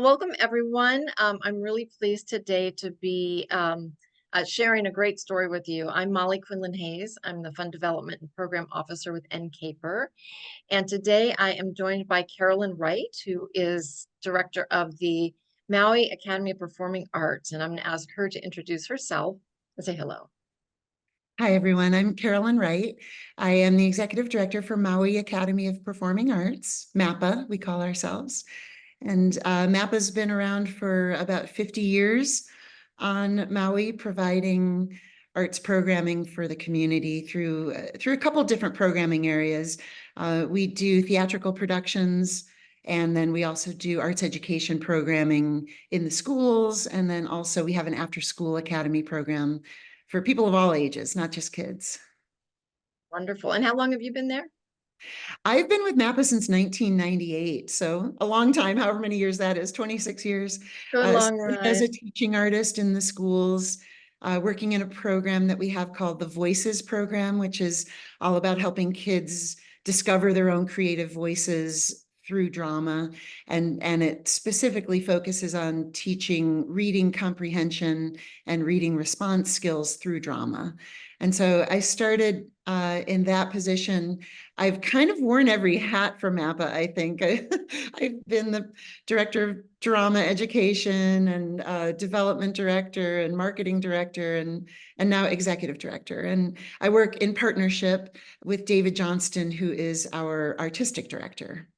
welcome everyone. I'm really pleased today to be sharing a great story with you. I'm Mollie Quinlan-Hayes. I'm the Fund Development and Program Officer with NCAPER. And today I am joined by Carolyn Wright, who is Director of the Maui Academy of Performing Arts. And I'm going to ask her to introduce herself and say hello. Hi, everyone. I'm Carolyn Wright. I am the Executive Director for Maui Academy of Performing Arts, MAPA, we call ourselves. And MAPA's been around for about 50 years on Maui, providing arts programming for the community through a couple different programming areas. We do theatrical productions, and then we also do arts education programming in the schools. And then also we have an after-school academy program for people of all ages, not just kids. Wonderful. And how long have you been there? I've been with MAPA since 1998, so a long time, however many years that is, 26 years. Good long As ride. a teaching artist in the schools, working in a program that we have called the Voices program, which is all about helping kids discover their own creative voices through drama, and it specifically focuses on teaching reading comprehension and reading response skills through drama. And so I started in that position. I've kind of worn every hat for MAPA, I think. I've been the director of drama education and development director and marketing director and now executive director. And I work in partnership with David Johnston, who is our artistic director.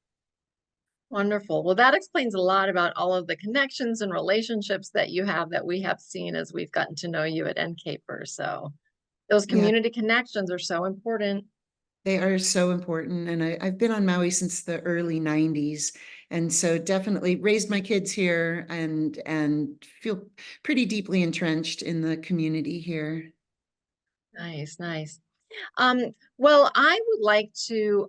Wonderful. Well, that explains a lot about all of the connections and relationships that you have that we have seen as we've gotten to know you at NCAPER. So those community connections are so important. They are so important. And I've been on Maui since the early 90s. And so definitely raised my kids here and feel pretty deeply entrenched in the community here. Nice, nice. Well, I would like to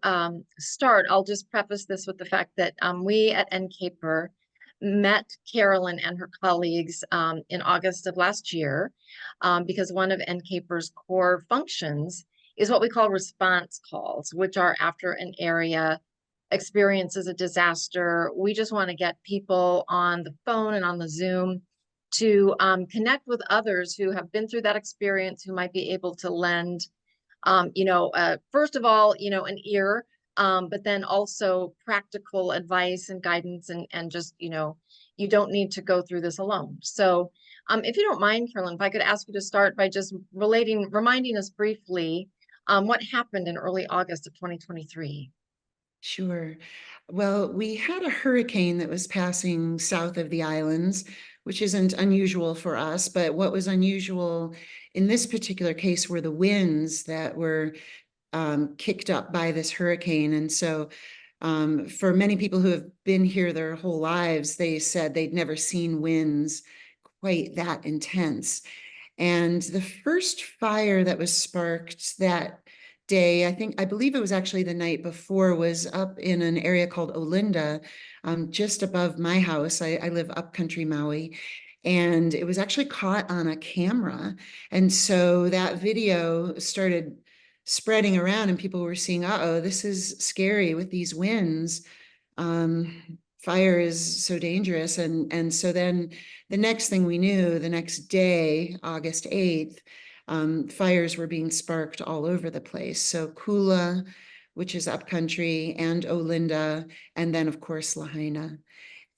start. I'll just preface this with the fact that we at NCAPER met Carolyn and her colleagues in August of last year because one of NCAPER's core functions is what we call response calls, which are after an area experiences a disaster. We just want to get people on the phone and on the Zoom to connect with others who have been through that experience, who might be able to lend first of all, an ear, but then also practical advice and guidance and just, you don't need to go through this alone. So if you don't mind, Carolyn, if I could ask you to start by just reminding us briefly what happened in early August of 2023. Sure. Well, we had a hurricane that was passing south of the islands, which isn't unusual for us, but what was unusual in this particular case were the winds that were kicked up by this hurricane. And so for many people who have been here their whole lives, they said they'd never seen winds quite that intense. And the first fire that was sparked that day, I believe it was actually the night before, was up in an area called Olinda, just above my house. I live upcountry Maui, and it was actually caught on a camera. And so that video started spreading around and people were seeing, uh-oh, this is scary with these winds. Fire is so dangerous. And so then the next thing we knew, the next day, August 8th, fires were being sparked all over the place. So Kula, which is upcountry, and Olinda, and then of course Lahaina.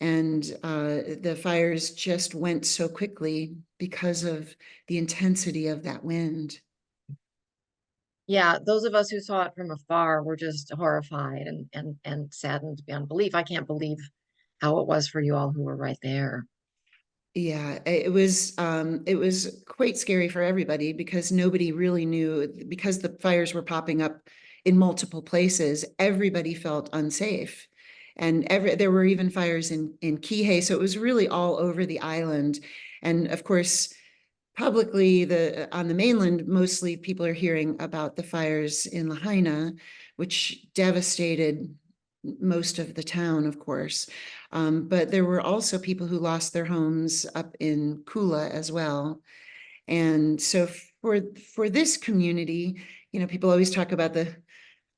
And the fires just went so quickly because of the intensity of that wind. Yeah, those of us who saw it from afar were just horrified and saddened beyond belief. I can't believe how it was for you all who were right there. Yeah, it was quite scary for everybody because nobody really knew, because the fires were popping up in multiple places, everybody felt unsafe. And there were even fires in Kihei, so it was really all over the island. And of course, publicly on the mainland, mostly people are hearing about the fires in Lahaina, which devastated most of the town, of course. But there were also people who lost their homes up in Kula as well. And so for this community, people always talk about the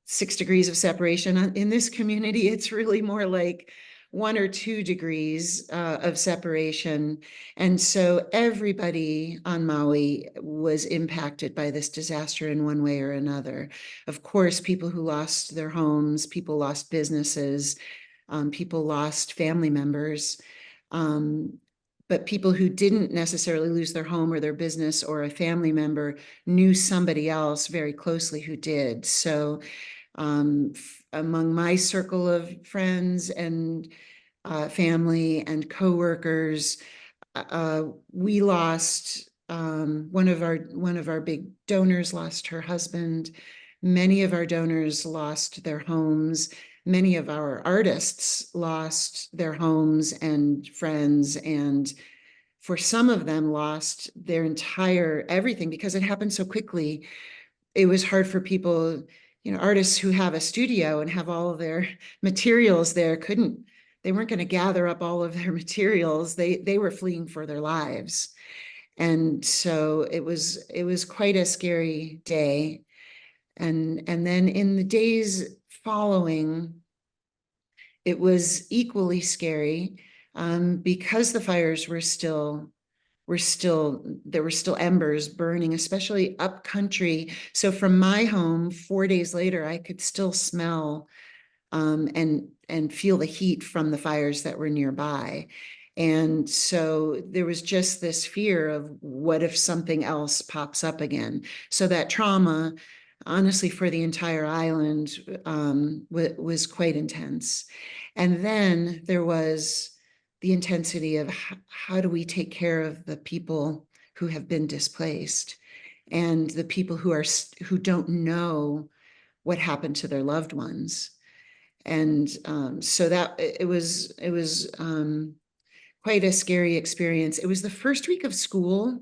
6 degrees of separation. In this community, it's really more like 1 or 2 degrees of separation. And so everybody on Maui was impacted by this disaster in one way or another. Of course, people who lost their homes, people lost businesses, people lost family members. But people who didn't necessarily lose their home or their business or a family member knew somebody else very closely who did. So among my circle of friends and family and coworkers, we lost one of our big donors lost her husband. Many of our donors lost their homes. Many of our artists lost their homes and friends, and for some of them lost their entire everything because it happened so quickly. It was hard for people, artists who have a studio and have all of their materials there they weren't going to gather up all of their materials. They were fleeing for their lives. And so it was quite a scary day. And then in the days following, it was equally scary, because the fires there were still embers burning, especially up country. So from my home, 4 days later, I could still smell and feel the heat from the fires that were nearby. And so there was just this fear of what if something else pops up again. So that trauma, honestly, for the entire island, was quite intense. And then there was the intensity of how do we take care of the people who have been displaced and the people who don't know what happened to their loved ones. And so that it was quite a scary experience. It was the first week of school,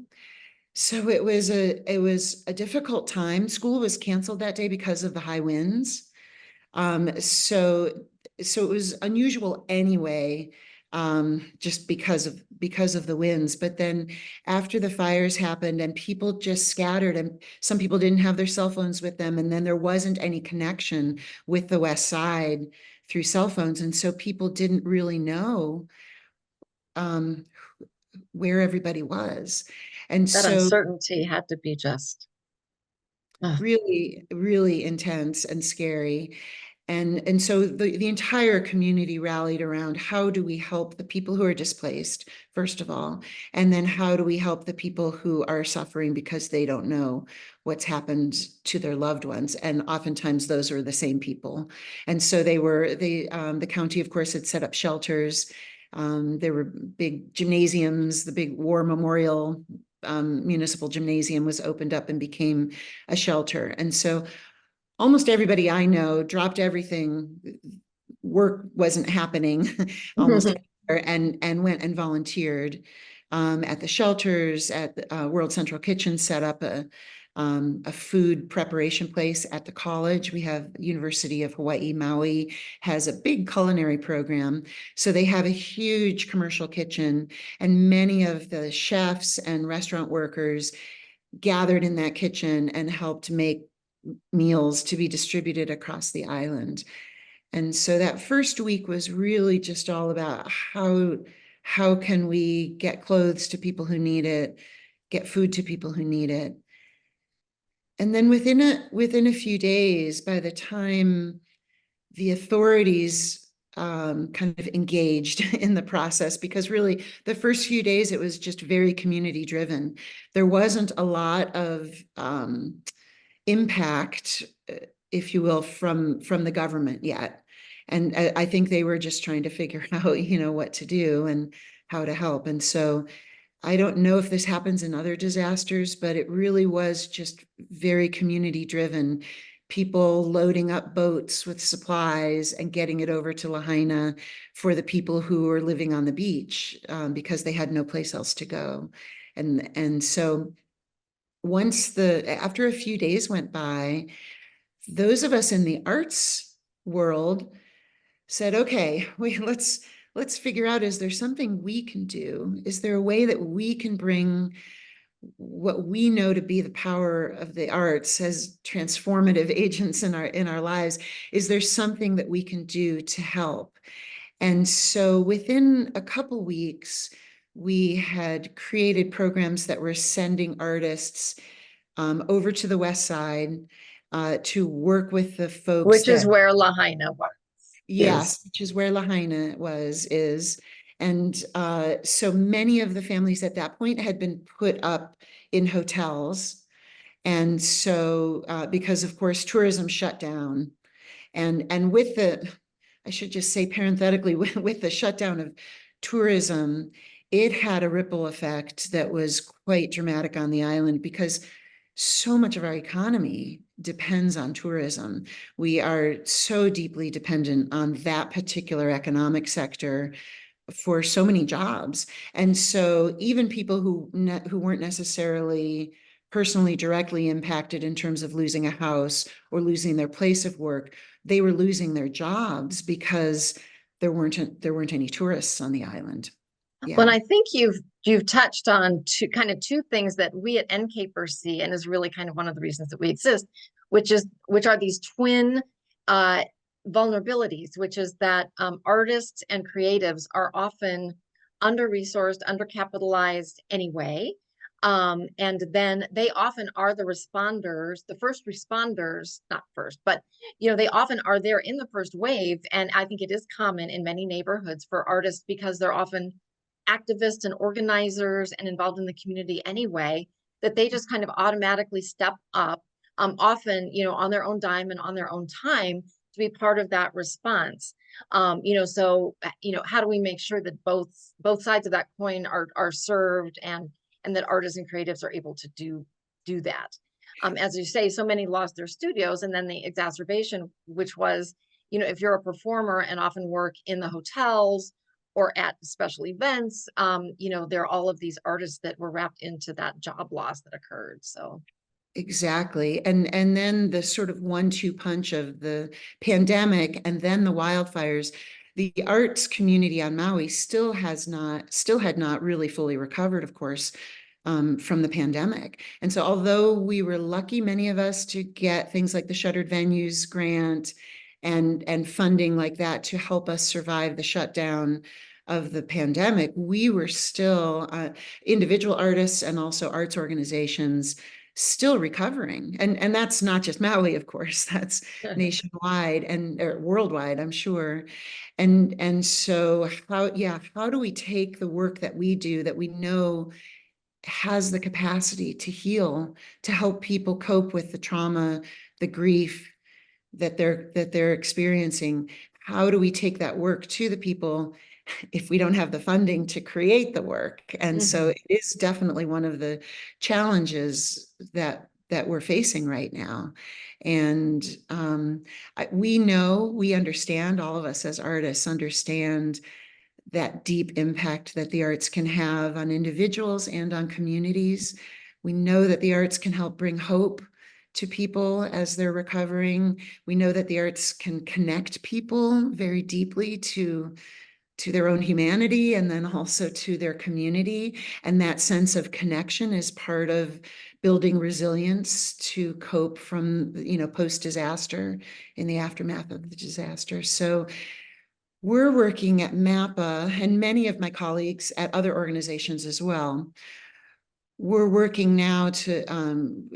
so it was a difficult time. School was canceled that day because of the high winds. So it was unusual anyway, just because of the winds. But then after the fires happened and people just scattered, and some people didn't have their cell phones with them, and then there wasn't any connection with the West Side through cell phones, and so people didn't really know um, where everybody was. And That so uncertainty had to be just, ugh. really, really intense and scary. And so the entire community rallied around how do we help the people who are displaced, first of all, and then how do we help the people who are suffering because they don't know what's happened to their loved ones. And oftentimes those are the same people. And so the county, of course, had set up shelters. There were big gymnasiums. The big war memorial municipal gymnasium was opened up and became a shelter. And so almost everybody I know dropped everything. Work wasn't happening almost and went and volunteered at the shelters. At World Central Kitchen set up a food preparation place at the college. We have University of Hawaii, Maui has a big culinary program. So they have a huge commercial kitchen, and many of the chefs and restaurant workers gathered in that kitchen and helped make meals to be distributed across the island. And so that first week was really just all about how can we get clothes to people who need it, get food to people who need it. And then within a few days, by the time the authorities kind of engaged in the process, because really the first few days it was just very community driven. There wasn't a lot of impact, if you will, from the government yet. And I think they were just trying to figure out, what to do and how to help. And so I don't know if this happens in other disasters, but it really was just very community driven. People loading up boats with supplies and getting it over to Lahaina for the people who were living on the beach, because they had no place else to go. And so after a few days went by, those of us in the arts world said, okay, let's figure out, is there something we can do? Is there a way that we can bring what we know to be the power of the arts as transformative agents in our lives? Is there something that we can do to help? And so within a couple weeks, we had created programs that were sending artists over to the West Side to work with the folks Which is that, where Lahaina is. yes, which is where Lahaina is. And so many of the families at that point had been put up in hotels. And so, because of course, tourism shut down. And with the, I should just say parenthetically, with the shutdown of tourism, it had a ripple effect that was quite dramatic on the island because so much of our economy depends on tourism. We are so deeply dependent on that particular economic sector for so many jobs. And so even people who weren't necessarily personally directly impacted in terms of losing a house or losing their place of work, they were losing their jobs because there weren't any tourists on the island. Well, and Yeah, I think you've touched on two things that we at NCAPER see, and is really kind of one of the reasons that we exist, which are these twin uh, vulnerabilities, which is that artists and creatives are often under-resourced, undercapitalized anyway. And then they often are the responders, the first responders, not first, but they often are there in the first wave. And I think it is common in many neighborhoods for artists because they're often activists and organizers and involved in the community anyway, that they just kind of automatically step up, often, on their own dime and on their own time to be part of that response. So, how do we make sure that both sides of that coin are served, and that artists and creatives are able to do that? As you say, so many lost their studios, and then the exacerbation, which was, if you're a performer and often work in the hotels or at special events, there are all of these artists that were wrapped into that job loss that occurred. So exactly. And then the sort of 1-2 punch of the pandemic and then the wildfires, the arts community on Maui still had not really fully recovered, of course, from the pandemic. And so although we were lucky, many of us, to get things like the Shuttered Venues grant and funding like that to help us survive the shutdown of the pandemic, we were still individual artists and also arts organizations still recovering. And that's not just Maui, of course, that's nationwide and worldwide, I'm sure. And so how do we take the work that we do that we know has the capacity to heal, to help people cope with the trauma, the grief that they're experiencing? How do we take that work to the people if we don't have the funding to create the work? And so it is definitely one of the challenges that we're facing right now. And we understand, all of us as artists understand that deep impact that the arts can have on individuals and on communities. We know that the arts can help bring hope to people as they're recovering. We know that the arts can connect people very deeply to their own humanity and then also to their community. And that sense of connection is part of building resilience to cope from, post-disaster, in the aftermath of the disaster. So we're working at MAPA, and many of my colleagues at other organizations as well. We're working now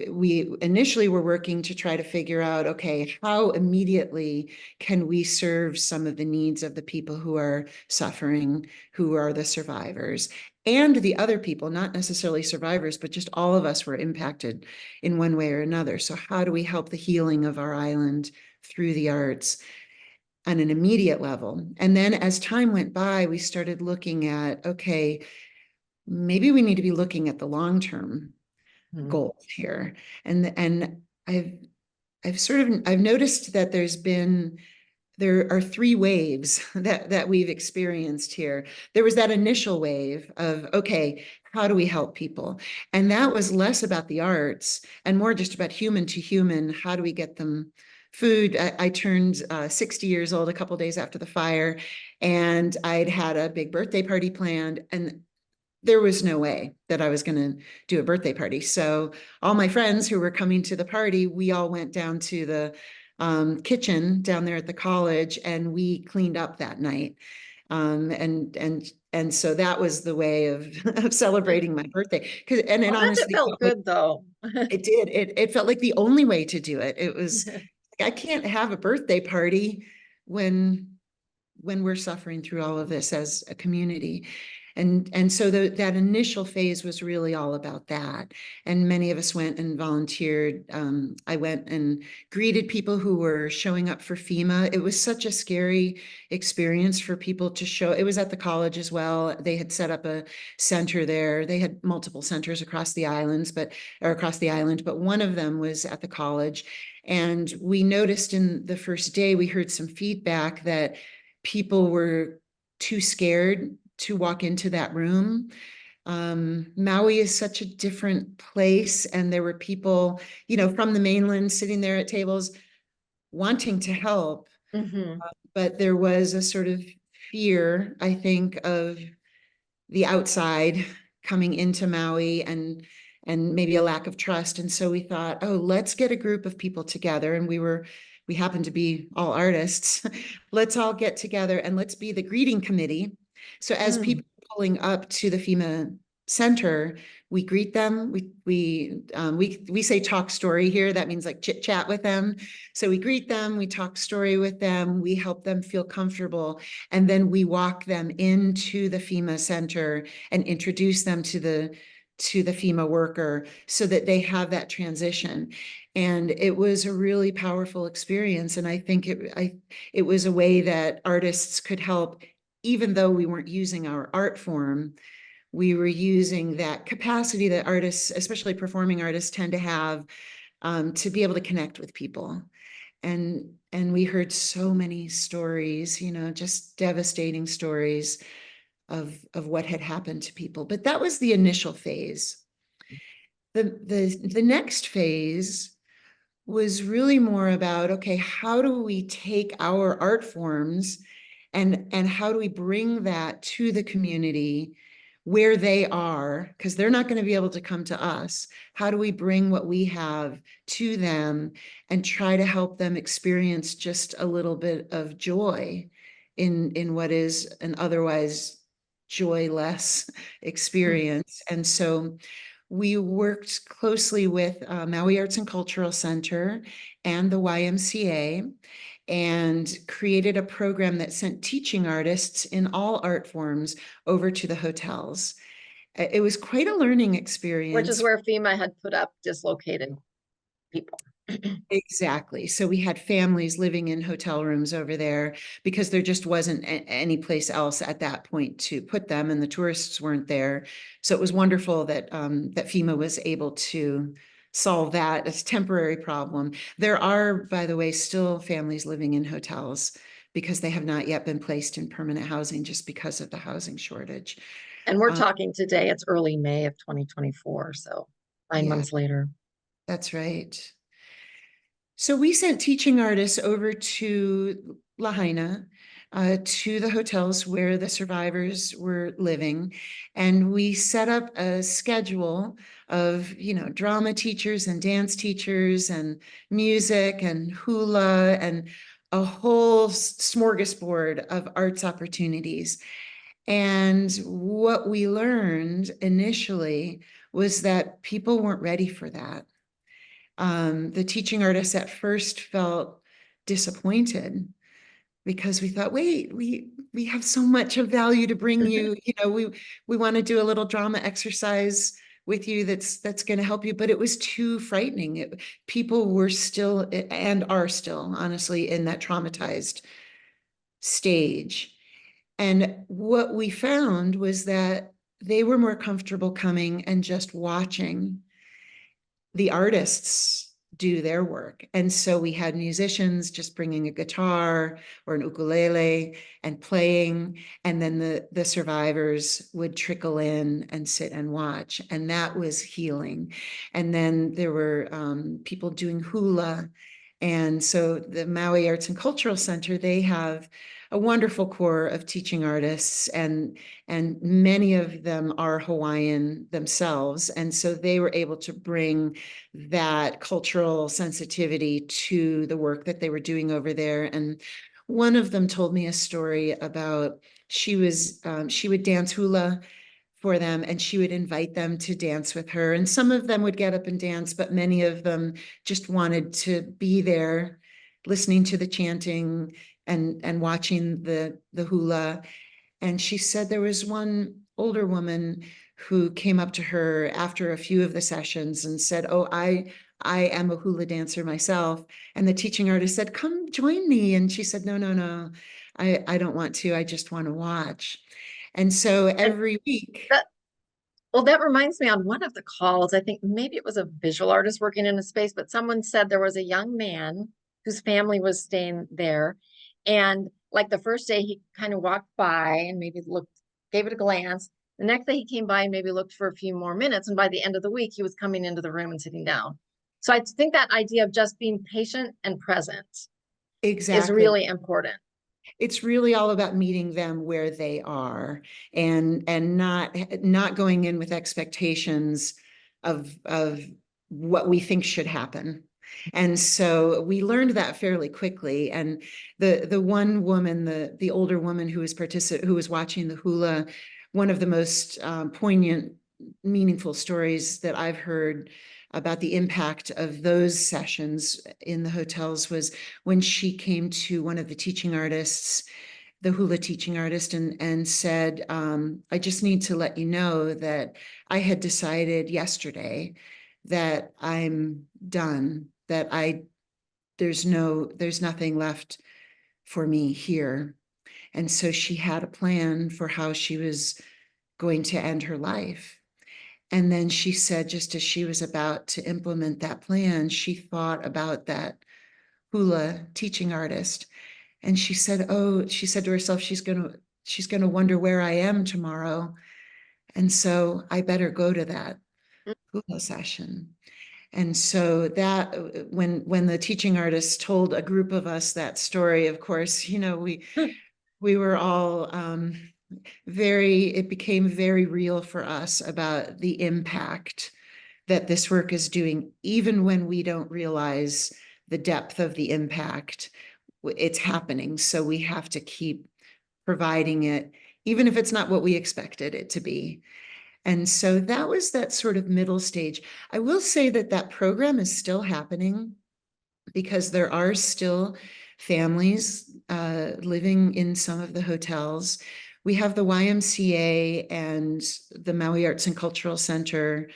we initially were working to try to figure out, okay, how immediately can we serve some of the needs of the people who are suffering, who are the survivors, and the other people, not necessarily survivors, but just all of us were impacted in one way or another. So how do we help the healing of our island through the arts on an immediate level? And then as time went by, we started looking at, okay, maybe we need to be looking at the long-term goals here. And I've noticed that there are 3 waves that we've experienced here. There was that initial wave of, okay, how do we help people? And that was less about the arts and more just about human to human. How do we get them food? I turned 60 years old a couple of days after the fire, and I'd had a big birthday party planned, and there was no way that I was going to do a birthday party. So all my friends who were coming to the party, we all went down to the kitchen down there at the college, and we cleaned up that night. And so that was the way of, of celebrating my birthday. And Oh, it that honestly felt felt like good though. it did. It felt like the only way to do it. It was, I can't have a birthday party when we're suffering through all of this as a community. And so that initial phase was really all about that. And many of us went and volunteered. I went and greeted people who were showing up for FEMA. It was such a scary experience for people to show. It was at the college as well. They had set up a center there. They had multiple centers across the islands, or across the island, but one of them was at the college. And we noticed in the first day, we heard some feedback that people were too scared to walk into that room. Maui is such a different place, and there were people, from the mainland sitting there at tables wanting to help, Mhm. but there was a sort of fear, I think, of the outside coming into Maui, and maybe a lack of trust. And so we thought, oh, let's get a group of people together. And we happened to be all artists. Let's all get together and let's be the greeting committee. So as Mm. people are pulling up to the FEMA center, we greet them. We say talk story here. That means like chit chat with them. So we greet them, we talk story with them, we help them feel comfortable, and then we walk them into the FEMA center and introduce them to the FEMA worker so that they have that transition. And it was a really powerful experience. And I think it was a way that artists could help, even though we weren't using our art form, we were using that capacity that artists, especially performing artists, tend to have, to be able to connect with people. And we heard so many stories, just devastating stories of what had happened to people. But that was the initial phase. The next phase was really more about, okay, how do we take our art forms and how do we bring that to the community where they are, because they're not going to be able to come to us. How do we bring what we have to them and try to help them experience just a little bit of joy in what is an otherwise joyless experience? And so we worked closely with Maui Arts and Cultural Center and the YMCA, and created a program that sent teaching artists in all art forms over to the hotels. It was quite a learning Which is experience. where FEMA had put up dislocated people. Exactly. So we had families living in hotel rooms over there because there just wasn't any place else at that point to put them, and the tourists weren't there. So it was wonderful that that FEMA was able to solve that as a temporary problem. There are, by the way, still families living in hotels because they have not yet been placed in permanent housing just because of the housing shortage. And we're Um, talking today, it's early May of 2024, so 9 months yeah, later. that's right. So we sent teaching artists over to Lahaina, to the hotels where the survivors were living. And we set up a schedule of, drama teachers and dance teachers and music and hula and a whole smorgasbord of arts opportunities. And what we learned initially was that people weren't ready for that. The teaching artists at first felt disappointed because we thought, wait, we have so much of value to bring you. We want to do a little drama exercise with you that's going to help you, but it was too frightening. People were still and are still, honestly, in that traumatized stage. And what we found was that they were more comfortable coming and just watching the artists do their work. And so we had musicians just bringing a guitar or an ukulele and playing, and then the survivors would trickle in and sit and watch, and that was healing. And then there were people doing hula. And so the Maui Arts and Cultural Center, they have a wonderful core of teaching artists, and many of them are Hawaiian themselves. And so they were able to bring that cultural sensitivity to the work that they were doing over there. And One of them told me a story about she would dance hula for them, and she would invite them to dance with her. And some of them would get up and dance, but many of them just wanted to be there, listening to the chanting and watching the hula. And she said there was one older woman who came up to her after a few of the sessions and said, "Oh, I am a hula dancer myself." And the teaching artist said, "Come join me." And she said, "No, no, no, I don't want to. I just want to watch." And so And every week, that, well, that reminds me on one of the calls, I think maybe it was a visual artist working in a space, but someone said there was a young man whose family was staying there. And like the first day he kind of walked by and maybe looked, gave it a glance. The next day he came by and maybe looked for a few more minutes. And by the end of the week, he was coming into the room and sitting down. So I think that idea of just being patient and present is exactly. really important. It's really all about meeting them where they are, and not going in with expectations of what we think should happen. And so we learned that fairly quickly. And the one woman, the older woman who who was watching the hula, one of the most poignant, meaningful stories that I've heard about the impact of those sessions in the hotels was when she came to one of the teaching artists, the hula teaching artist, and said, "I just need to let you know that I had decided yesterday that I'm done, that there's nothing left for me here." And so she had a plan for how she was going to end her life. And then she said, just as she was about to implement that plan, she thought about that hula teaching artist. And she said, "Oh," she said to herself, she's gonna wonder where I am tomorrow. And so I better go to that hula session." And so that when the teaching artist told a group of us that story, of course, we were all it became very real for us about the impact that this work is doing, even when we don't realize the depth of the impact. It's happening. So we have to keep providing it, even if it's not what we expected it to be. And so that was that sort of middle stage. I will say that that program is still happening because there are still families living in some of the hotels. We have the YMCA and the Maui Arts and Cultural Center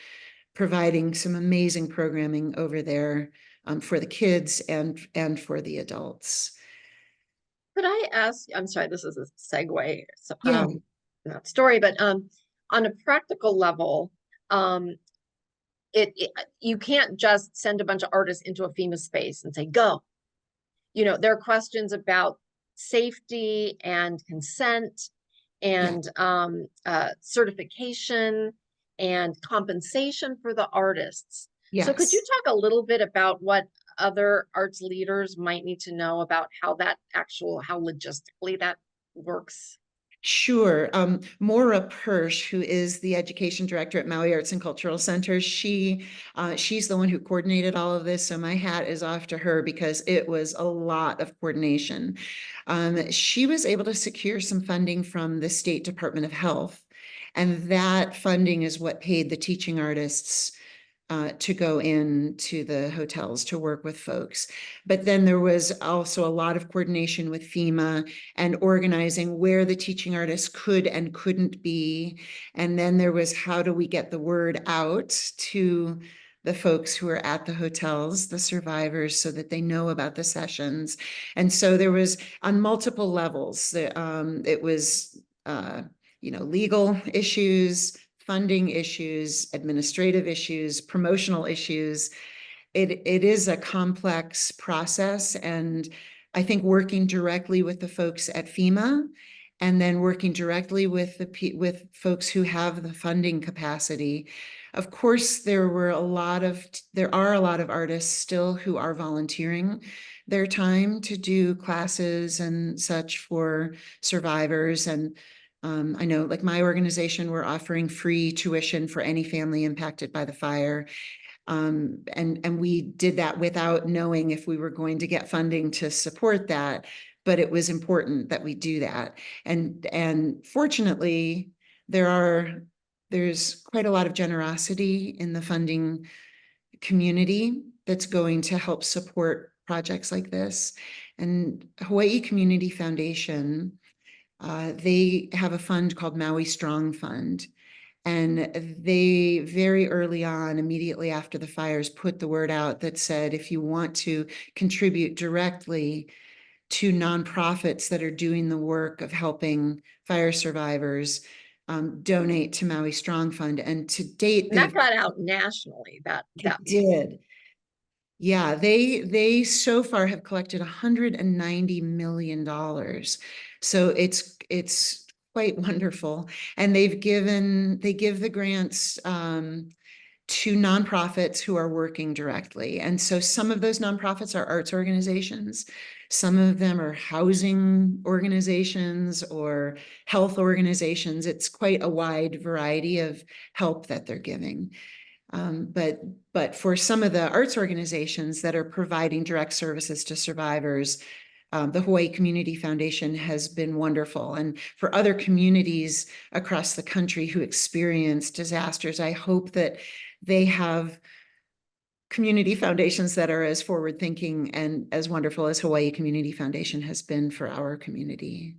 providing some amazing programming over there for the kids and for the adults. Could I ask, I'm sorry, this is a segue, Yeah, not story, but on a practical level, um, it you can't just send a bunch of artists into a FEMA space and say, go. There are questions about safety and consent yeah, and certification and compensation for the artists. So could you yes. talk a little bit about what other arts leaders might need to know about how logistically that works? Sure. Maura Persh, who is the education director at Maui Arts and Cultural Center, she's the one who coordinated all of this. So my hat is off to her because it was a lot of coordination. She was able to secure some funding from the State Department of Health, and that funding is what paid the teaching artists to go into the hotels to work with folks. But then there was also a lot of coordination with FEMA and organizing where the teaching artists could and couldn't be. And then there was how do we get the word out to the folks who are at the hotels, the survivors, so that they know about the sessions. And so there was on multiple levels. It was legal issues, funding issues, administrative issues, promotional issues. It is a complex process. And I think working directly with the folks at FEMA and then working directly with with folks who have the funding capacity. Of course, there are a lot of artists still who are volunteering their time to do classes and such for survivors. And I know, like my organization, we're offering free tuition for any family impacted by the fire. And we did that without knowing if we were going to get funding to support that. but it was important that we do that. And fortunately, there's quite a lot of generosity in the funding community that's going to help support projects like this. And Hawaii Community Foundation, they have a fund called Maui Strong Fund. And they very early on, immediately after the fires, put the word out that said, if you want to contribute directly to nonprofits that are doing the work of helping fire survivors, donate to Maui Strong Fund. And to date, And that got out nationally, that did. Yeah, they so far have collected $190 million. So it's quite wonderful. And they give the grants to nonprofits who are working directly. And so some of those nonprofits are arts organizations. Some of them are housing organizations or health organizations. It's quite a wide variety of help that they're giving. But for some of the arts organizations that are providing direct services to survivors, the Hawaii Community Foundation has been wonderful. And for other communities across the country who experience disasters, I hope that they have community foundations that are as forward-thinking and as wonderful as Hawaii Community Foundation has been for our community.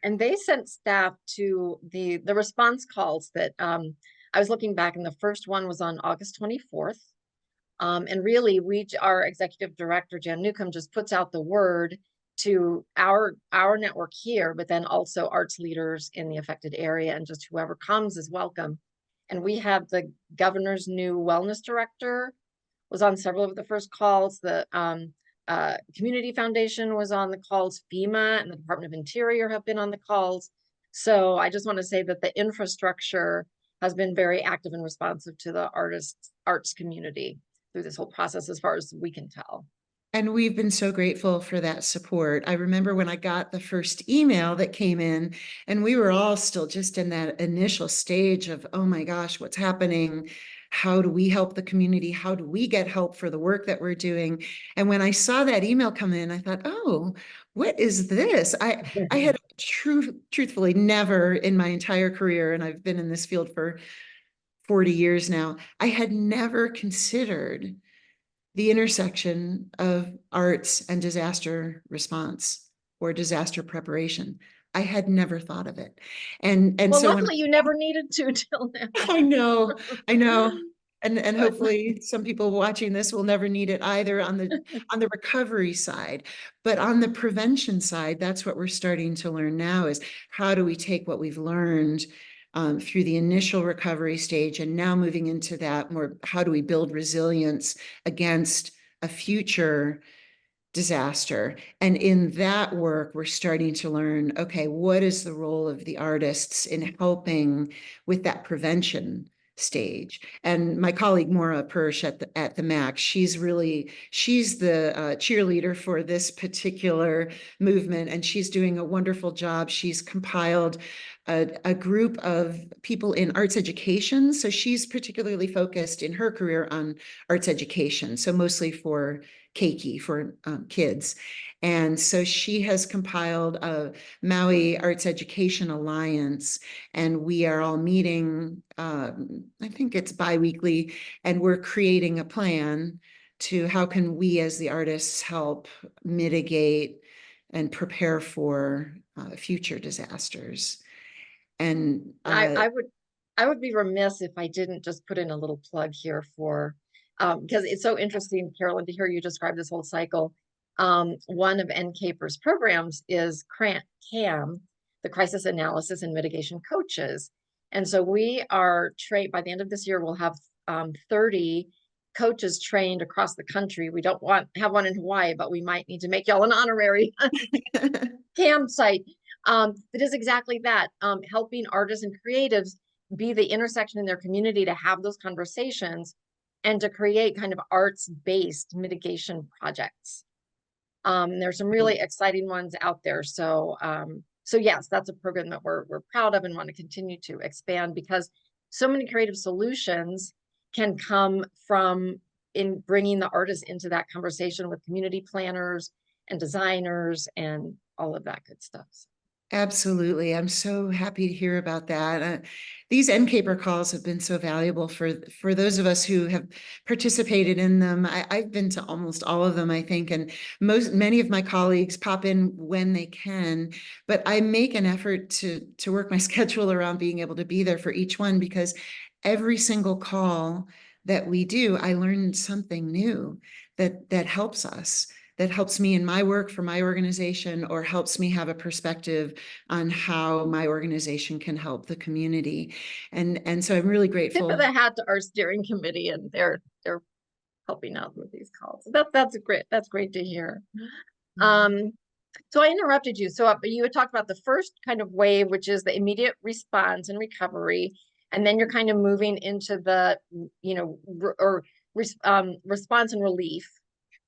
and they sent staff to the response calls that I was looking back, and the first one was on August 24th. And really, our executive director, Jan Newcomb, just puts out the word to our network here, but then also arts leaders in the affected area, and just whoever comes is welcome. And we have the governor's new wellness director was on several of the first calls. The Community Foundation was on the calls. FEMA and the Department of Interior have been on the calls. So I just want to say that the infrastructure has been very active and responsive to the arts community through this whole process, as far as we can tell. And we've been so grateful for that support. I remember when I got the first email that came in, and we were all still just in that initial stage of, oh my gosh, what's happening? How do we help the community? How do we get help for the work that we're doing? And when I saw that email come in, I thought, oh, what is this? I had truthfully never in my entire career, and I've been in this field for 40 years now, I had never considered the intersection of arts and disaster response or disaster preparation. I had never thought of it. And well, so when luckily you never needed to till now. I know. And hopefully some people watching this will never need it either on the recovery side. But on the prevention side, that's what we're starting to learn now, is how do we take what we've learned through the initial recovery stage, and now moving into that more, how do we build resilience against a future disaster? And in that work, we're starting to learn, okay, what is the role of the artists in helping with that prevention stage? And my colleague Maura Persh at the MAC, she's the cheerleader for this particular movement, and she's doing a wonderful job. She's compiled a group of people in arts education. So she's particularly focused in her career on arts education, so mostly for keiki, for kids. And so she has compiled a Maui Arts Education Alliance, and we are all meeting, I think it's bi-weekly, and we're creating a plan to how can we as the artists help mitigate and prepare for future disasters. And I would be remiss if I didn't just put in a little plug here for because it's so interesting, Carolyn, to hear you describe this whole cycle. One of NCAPER's programs is CAM, the Crisis Analysis and Mitigation Coaches. And so we are trained, by the end of this year, we'll have 30 coaches trained across the country. We don't have one in Hawaii, but we might need to make y'all an honorary campsite. That is exactly that, helping artists and creatives be the intersection in their community to have those conversations and to create kind of arts-based mitigation projects. There's some really exciting ones out there. So yes, that's a program that we're proud of and want to continue to expand, because so many creative solutions can come from in bringing the artists into that conversation with community planners and designers and all of that good stuff. Absolutely. I'm so happy to hear about that. These NCAPER calls have been so valuable for those of us who have participated in them. I've been to almost all of them, I think, and many of my colleagues pop in when they can, but I make an effort to work my schedule around being able to be there for each one, because every single call that we do, I learn something new that helps us, that helps me in my work for my organization, or helps me have a perspective on how my organization can help the community. And so I'm really Tip of grateful. the hat to our steering committee, and they're helping out with these calls. That's great. That's great to hear. So I interrupted you. So you had talked about the first kind of wave, which is the immediate response and recovery, and then you're kind of moving into the, response and relief,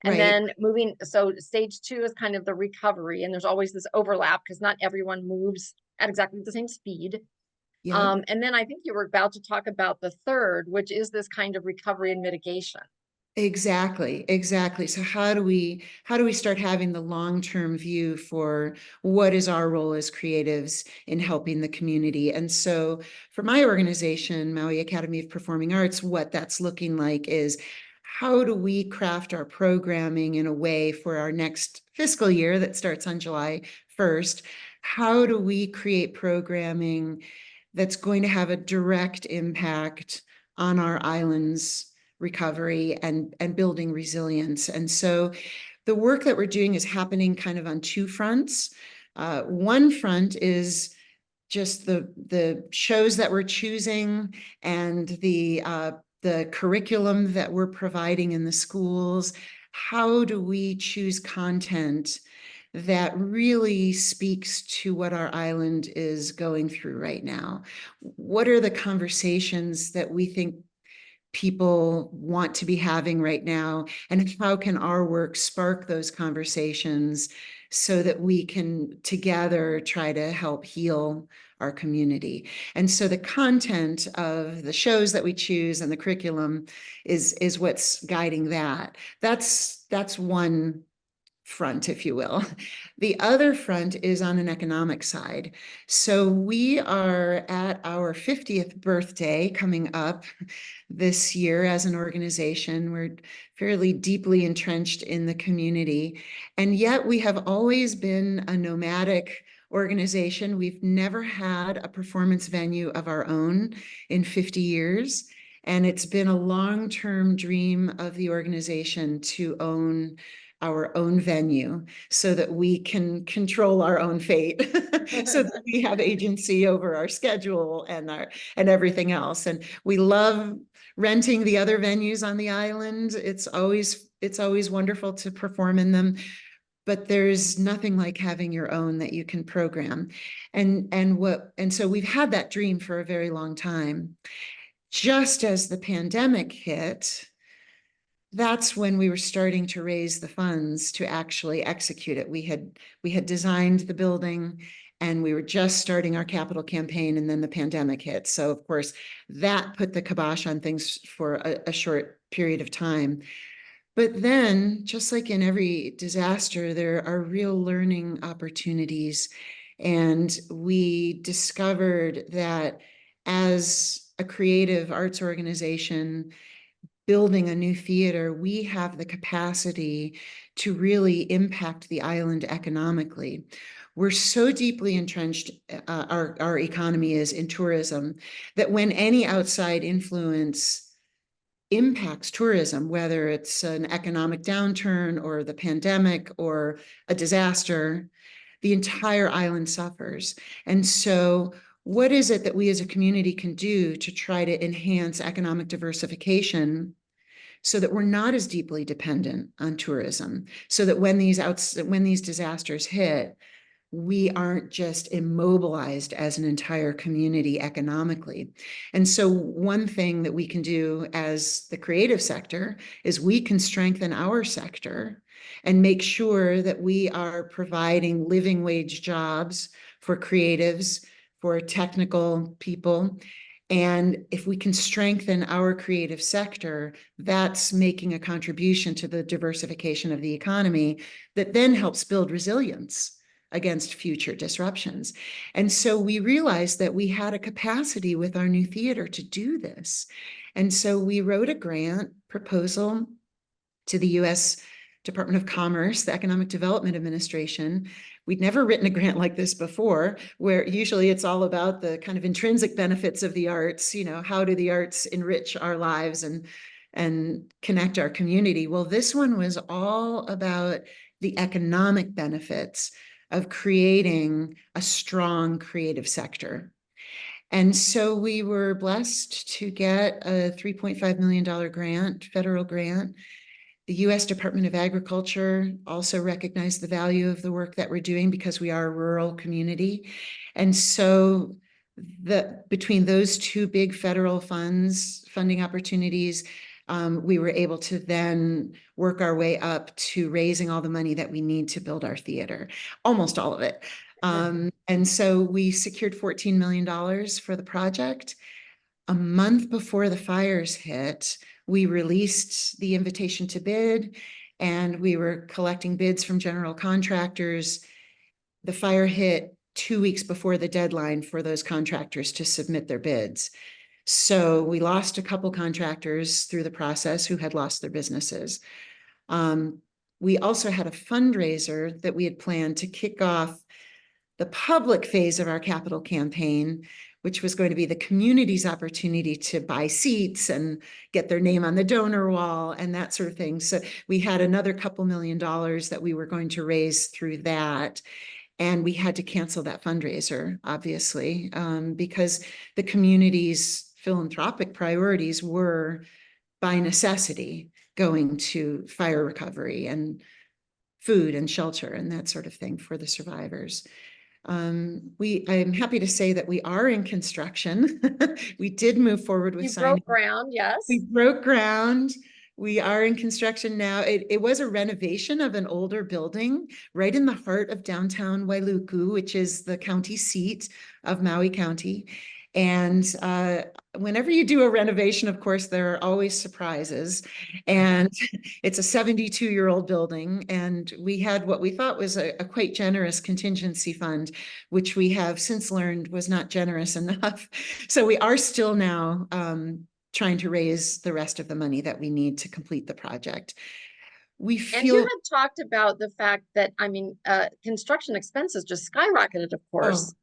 and Right. then moving. So stage 2 is kind of the recovery, and there's always this overlap because not everyone moves at exactly the same speed. Yeah. And then I think you were about to talk about the third, which is this kind of recovery and mitigation. Exactly, exactly. So how do we start having the long-term view for what is our role as creatives in helping the community? And so for my organization, Maui Academy of Performing Arts, what that's looking like is, how do we craft our programming in a way for our next fiscal year that starts on July 1st? How do we create programming that's going to have a direct impact on our island's recovery and building resilience? And so the work that we're doing is happening kind of on two fronts. One front is just the shows that we're choosing, and the curriculum that we're providing in the schools. How do we choose content that really speaks to what our island is going through right now? What are the conversations that we think people want to be having right now, and how can our work spark those conversations so that we can together try to help heal our community? And so the content of the shows that we choose and the curriculum is what's guiding that. That's one front, if you will. The other front is on an economic side. So we are at our 50th birthday coming up this year as an organization. We're fairly deeply entrenched in the community, and yet we have always been a nomadic organization. We've never had a performance venue of our own in 50 years. And it's been a long-term dream of the organization to own our own venue so that we can control our own fate, so that we have agency over our schedule and everything else. And we love renting the other venues on the island. It's always wonderful to perform in them, but there's nothing like having your own that you can program. And so we've had that dream for a very long time. Just as the pandemic hit, that's when we were starting to raise the funds to actually execute it. We had designed the building, and we were just starting our capital campaign, and then the pandemic hit. So of course that put the kibosh on things for a short period of time. But then, just like in every disaster, there are real learning opportunities. And we discovered that as a creative arts organization building a new theater, we have the capacity to really impact the island economically. We're so deeply entrenched, our economy is in tourism, that when any outside influence impacts tourism, whether it's an economic downturn or the pandemic or a disaster, the entire island suffers. And so what is it that we as a community can do to try to enhance economic diversification so that we're not as deeply dependent on tourism, so that when these disasters hit, we aren't just immobilized as an entire community economically? And so one thing that we can do as the creative sector is we can strengthen our sector and make sure that we are providing living wage jobs for creatives, for technical people. And if we can strengthen our creative sector, that's making a contribution to the diversification of the economy that then helps build resilience against future disruptions. And so we realized that we had a capacity with our new theater to do this. And so we wrote a grant proposal to the US Department of Commerce, the Economic Development Administration. We'd never written a grant like this before, where usually it's all about the kind of intrinsic benefits of the arts, you know, how do the arts enrich our lives and connect our community? Well, this one was all about the economic benefits of creating a strong creative sector. And so we were blessed to get a $3.5 million grant, federal grant. The US Department of Agriculture also recognized the value of the work that we're doing because we are a rural community. And so between those two big federal funding opportunities, we were able to then work our way up to raising all the money that we need to build our theater, almost all of it. And so we secured $14 million for the project. A month before the fires hit, we released the invitation to bid, and we were collecting bids from general contractors. The fire hit 2 weeks before the deadline for those contractors to submit their bids. So we lost a couple contractors through the process who had lost their businesses. We also had a fundraiser that we had planned to kick off the public phase of our capital campaign, which was going to be the community's opportunity to buy seats and get their name on the donor wall and that sort of thing. So we had another couple $1 million that we were going to raise through that. And we had to cancel that fundraiser, obviously, because the community's philanthropic priorities were, by necessity, going to fire recovery and food and shelter and that sort of thing for the survivors. I'm happy to say that we are in construction. We did move forward with signing. You broke ground, yes. We broke ground. We are in construction now. It was a renovation of an older building right in the heart of downtown Wailuku, which is the county seat of Maui County. And whenever you do a renovation, of course, there are always surprises. And it's a 72-year-old building. And we had what we thought was a quite generous contingency fund, which we have since learned was not generous enough. So we are still now trying to raise the rest of the money that we need to complete the project. We feel. And you had talked about the fact that, I mean, construction expenses just skyrocketed, of course.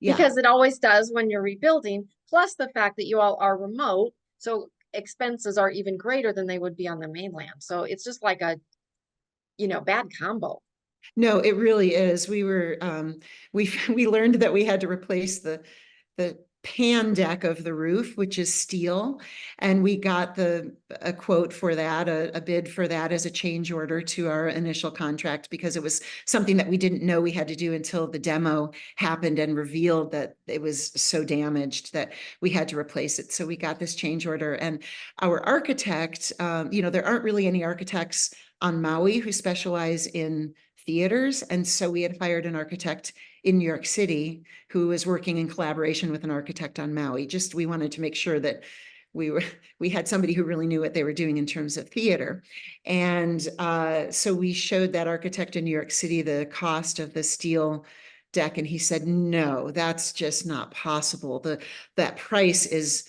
Yeah. Because it always does when you're rebuilding, plus the fact that you all are remote. So expenses are even greater than they would be on the mainland. So it's just like a, bad combo. No, it really is. We were, we learned that we had to replace the pan deck of the roof, which is steel. And we got a quote for that, a bid for that as a change order to our initial contract, because it was something that we didn't know we had to do until the demo happened and revealed that it was so damaged that we had to replace it. So we got this change order. And our architect, there aren't really any architects on Maui who specialize in theaters. And so we had hired an architect in New York City who was working in collaboration with an architect on Maui. We wanted to make sure that we had somebody who really knew what they were doing in terms of theater. And so we showed that architect in New York City the cost of the steel deck, and he said, no, that's just not possible. That price is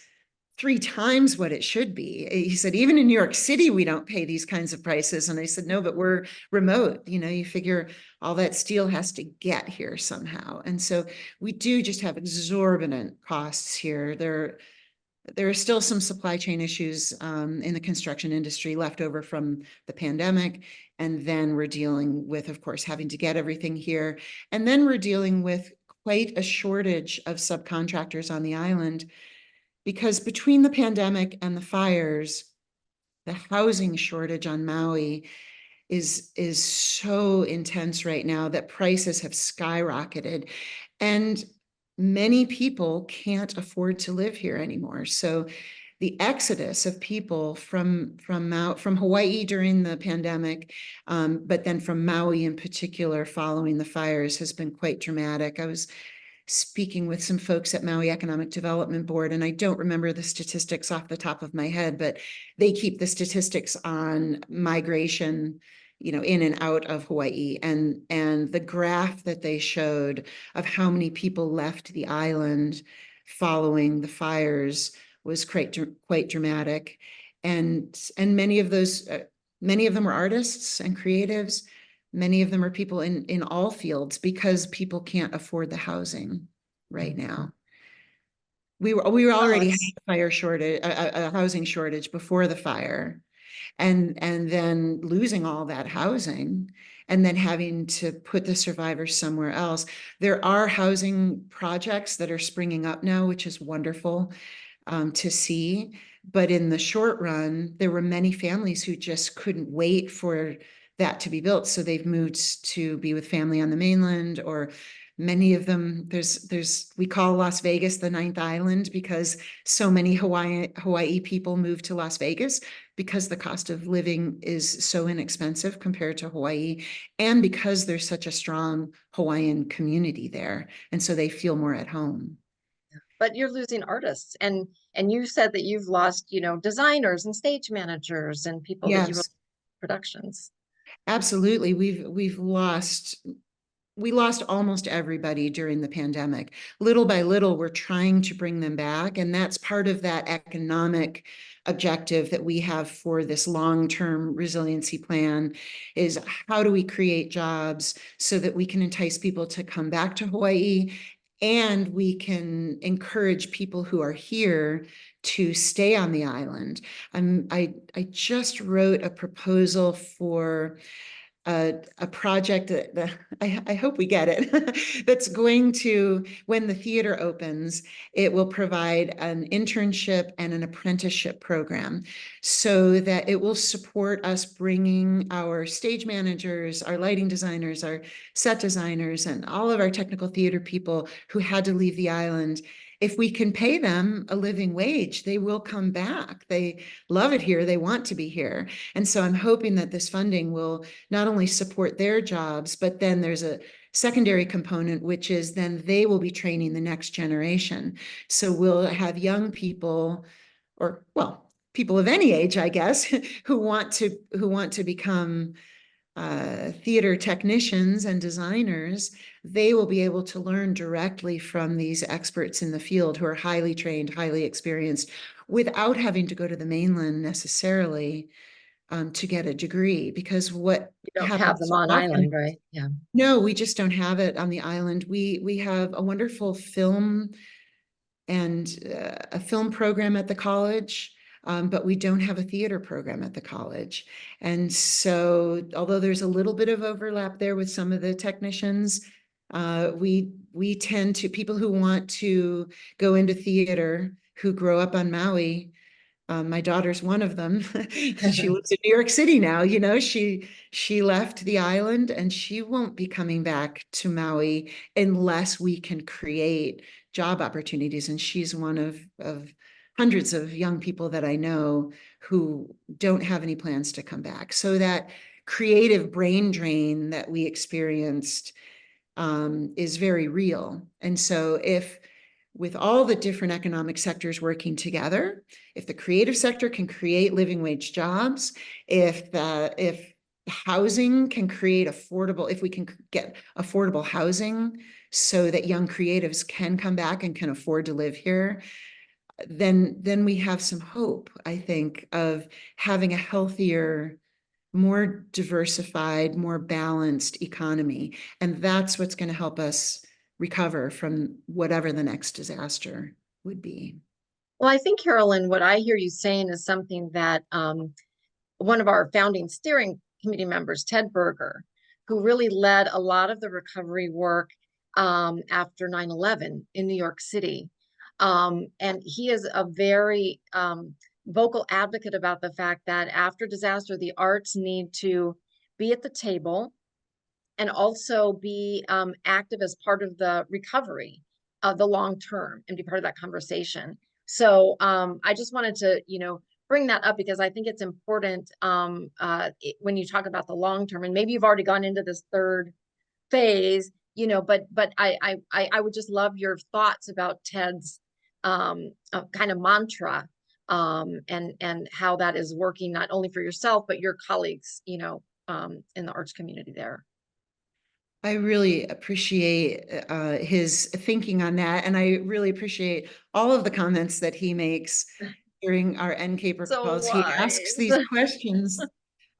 3 times what it should be. He said, even in New York City, we don't pay these kinds of prices. And I said, no, but we're remote. You figure all that steel has to get here somehow. And so we do just have exorbitant costs here. There are still some supply chain issues in the construction industry left over from the pandemic. And then we're dealing with, of course, having to get everything here. And then we're dealing with quite a shortage of subcontractors on the island, because between the pandemic and the fires, the housing shortage on Maui is so intense right now that prices have skyrocketed. And many people can't afford to live here anymore. So the exodus of people from Hawaii during the pandemic, but then from Maui in particular following the fires, has been quite dramatic. I was speaking with some folks at Maui Economic Development Board, and I don't remember the statistics off the top of my head, but they keep the statistics on migration in and out of Hawaii. And the graph that they showed of how many people left the island following the fires was quite dramatic. And many of them are artists and creatives. Many of them are people in all fields, because people can't afford the housing right now. We were Well, already had it's a fire shortage, a housing shortage before the fire, and then losing all that housing, and then having to put the survivors somewhere else. There are housing projects that are springing up now, which is wonderful to see. But in the short run, there were many families who just couldn't wait for that to be built. So they've moved to be with family on the mainland, or many of them, we call Las Vegas the ninth island, because so many Hawaii people move to Las Vegas because the cost of living is so inexpensive compared to Hawaii, and because there's such a strong Hawaiian community there. And so they feel more at home. but you're losing artists, and you said that you've lost, designers and stage managers and people that you were Yes, productions. absolutely. We lost almost everybody during the pandemic. Little by little, we're trying to bring them back. And that's part of that economic objective that we have for this long-term resiliency plan, is how do we create jobs so that we can entice people to come back to Hawaii, and we can encourage people who are here to stay on the island. I just wrote a proposal for a project that I hope we get it, that's going to, when the theater opens, it will provide an internship and an apprenticeship program, so that it will support us bringing our stage managers, our lighting designers, our set designers, and all of our technical theater people who had to leave the island. If we can pay them a living wage, they will come back. They love it here. They want to be here. And so I'm hoping that this funding will not only support their jobs, but then there's a secondary component, which is then they will be training the next generation. So we'll have young people, or well, people of any age, I guess, who want to become theater technicians and designers. They will be able to learn directly from these experts in the field who are highly trained, highly experienced, without having to go to the mainland necessarily to get a degree. Because what You don't have happens them so on often, island, right? Yeah. no, we just don't have it on the island. We have a wonderful film and a film program at the college, but we don't have a theater program at the college. And so, although there's a little bit of overlap there with some of the technicians, we tend to, people who want to go into theater, who grow up on Maui, my daughter's one of them. She lives in New York City now. She left the island, and she won't be coming back to Maui unless we can create job opportunities. And she's one of hundreds of young people that I know who don't have any plans to come back. So that creative brain drain that we experienced is very real. And so if, with all the different economic sectors working together, if the creative sector can create living wage jobs, if housing can create affordable, if we can get affordable housing so that young creatives can come back and can afford to live here, then we have some hope, I think, of having a healthier, more diversified, more balanced economy. And that's what's going to help us recover from whatever the next disaster would be. Well, I think, Carolyn, what I hear you saying is something that one of our founding steering committee members, Ted Berger, who really led a lot of the recovery work after 9/11 in New York City. And he is a very vocal advocate about the fact that after disaster, the arts need to be at the table and also be active as part of the recovery of the long term and be part of that conversation. So I just wanted to, bring that up because I think it's important when you talk about the long term, and maybe you've already gone into this third phase, but I would just love your thoughts about Ted's kind of mantra and how that is working not only for yourself but your colleagues, in the arts community there. I really appreciate his thinking on that. And I really appreciate all of the comments that he makes during our NCAPER So calls. He asks wise. these questions.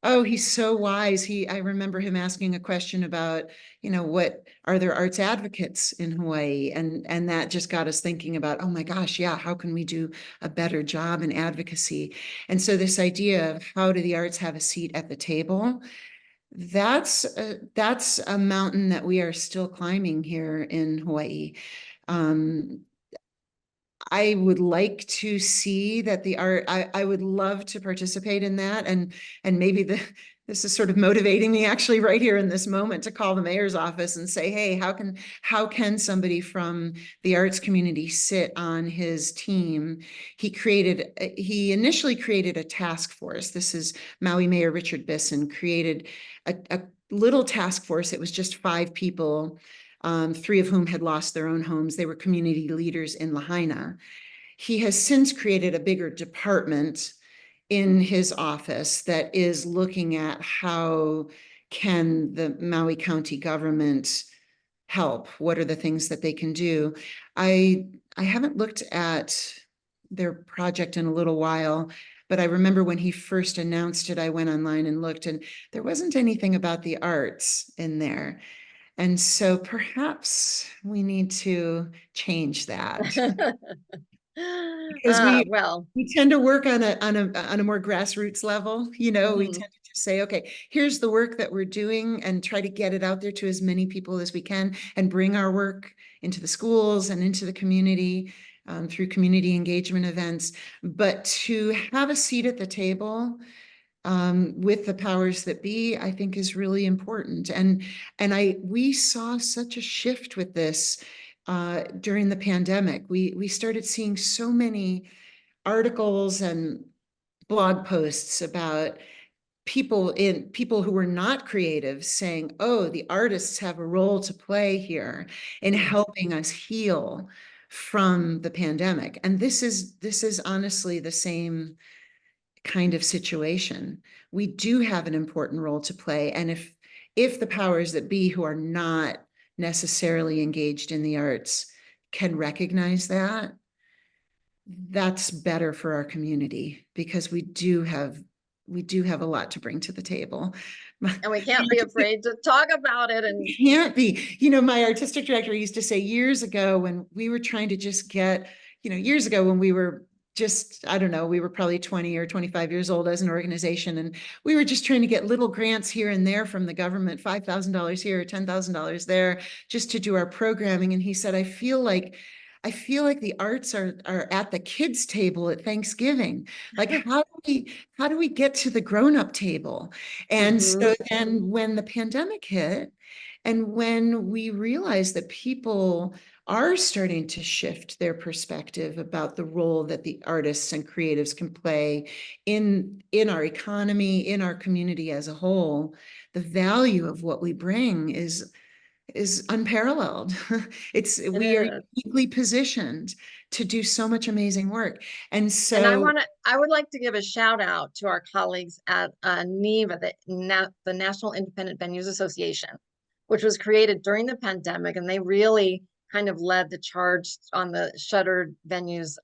Oh, he's so wise. I remember him asking a question about, what are there arts advocates in Hawaii? And that just got us thinking about, oh my gosh, yeah, how can we do a better job in advocacy? And so this idea of how do the arts have a seat at the table, that's a mountain that we are still climbing here in Hawaii. Um, I would like to see that the art, I would love to participate in that. And maybe this is sort of motivating me actually right here in this moment to call the mayor's office and say, hey, how can somebody from the arts community sit on his team? He initially created a task force. This is Maui Mayor Richard Bisson created a little task force. It was just 5 people. 3 of whom had lost their own homes. They were community leaders in Lahaina. He has since created a bigger department in his office that is looking at how can the Maui County government help? What are the things that they can do? I haven't looked at their project in a little while, but I remember when he first announced it, I went online and looked, and there wasn't anything about the arts in there. And so perhaps we need to change that because Well, we tend to work on a more grassroots level. We mhm. tend to just say, okay, here's the work that we're doing and try to get it out there to as many people as we can and bring our work into the schools and into the community through community engagement events. But to have a seat at the table with the powers that be, I think is really important. And we saw such a shift with this during the pandemic. We started seeing so many articles and blog posts about people who were not creative saying, oh, the artists have a role to play here in helping us heal from the pandemic. And this is honestly the same kind of situation. We do have an important role to play. And if the powers that be who are not necessarily engaged in the arts can recognize that, that's better for our community because we do have a lot to bring to the table. And we can't be afraid to talk about it. And Can't be. My artistic director used to say years ago when we were trying to just get, years ago when we were just, I don't know, we were probably 20 or 25 years old as an organization. And we were just trying to get little grants here and there from the government, $5,000 here, $10,000 there, just to do our programming. And he said, I feel like the arts are at the kids' table at Thanksgiving. Like, how do we get to the grown-up table? And so then when the pandemic hit, and when we realized that people are starting to shift their perspective about the role that the artists and creatives can play in our economy, in our community as a whole, the value of what we bring is unparalleled. it We are is. uniquely positioned to do so much amazing work. And And so, I would like to give a shout out to our colleagues at NEVA, the National Independent Venues Association, which was created during the pandemic. And they really kind of led the charge on the shuttered venues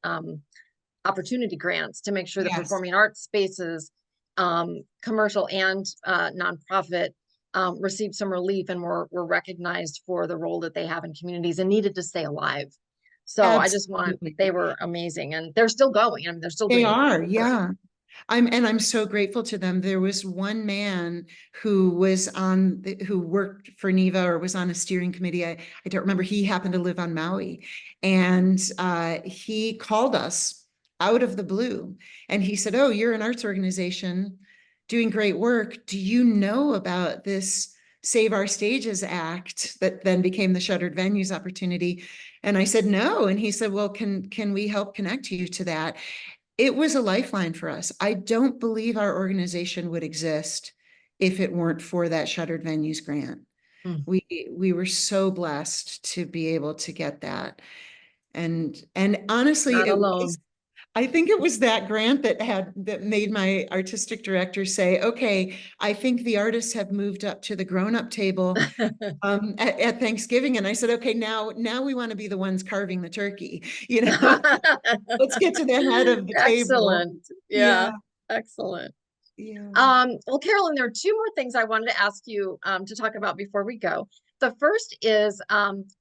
opportunity grants to make sure the yes, performing arts spaces, commercial and nonprofit, received some relief and were recognized for the role that they have in communities and needed to stay alive. So absolutely. they were amazing and they're still going. I mean, they're still They doing are, incredible work. yeah. I'm so grateful to them. There was one man who who worked for NEVA or was on a steering committee. I don't remember. He happened to live on Maui, and he called us out of the blue, and he said, "Oh, you're an arts organization doing great work. Do you know about this Save Our Stages Act that then became the Shuttered Venues opportunity?" And I said, "No." And he said, "Well, can we help connect you to that?" It was a lifeline for us. I don't believe our organization would exist if it weren't for that Shuttered Venues grant. Mm. We were so blessed to be able to get that. And honestly, Not it was alone. I think it was that grant that made my artistic director say, okay, I think the artists have moved up to the grown-up table at Thanksgiving. And I said, okay, now we want to be the ones carving the turkey. Let's get to the head of the table. Excellent. Yeah, Yeah, excellent. yeah. Well, Carolyn, there are two more things I wanted to ask you to talk about before we go. The first is